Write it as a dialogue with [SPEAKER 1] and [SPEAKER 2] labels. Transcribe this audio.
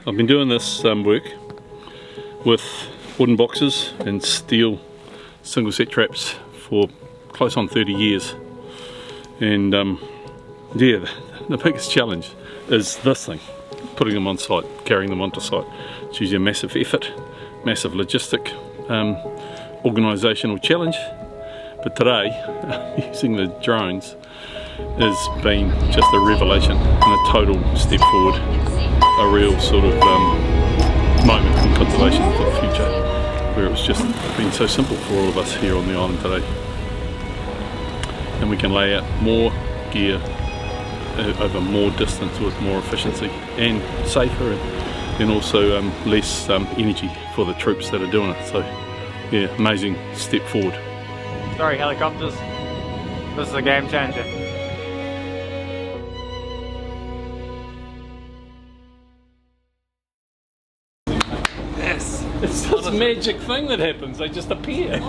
[SPEAKER 1] I've been doing this work with wooden boxes and steel single set traps for close on 30 years, and yeah, the biggest challenge is this thing, putting them on site, carrying them onto site. It's usually a massive effort, massive logistic, organisational challenge, but today using the drones has been just a revelation and a total step forward, a real sort of moment in conservation for the future, where it's just been so simple for all of us here on the island today. And we can lay out more gear over more distance with more efficiency and safer, and also less energy for the troops that are doing it. So yeah, amazing step forward.
[SPEAKER 2] Sorry helicopters, this is a game changer.
[SPEAKER 1] Yes, it's this magic thing that happens, they just appear.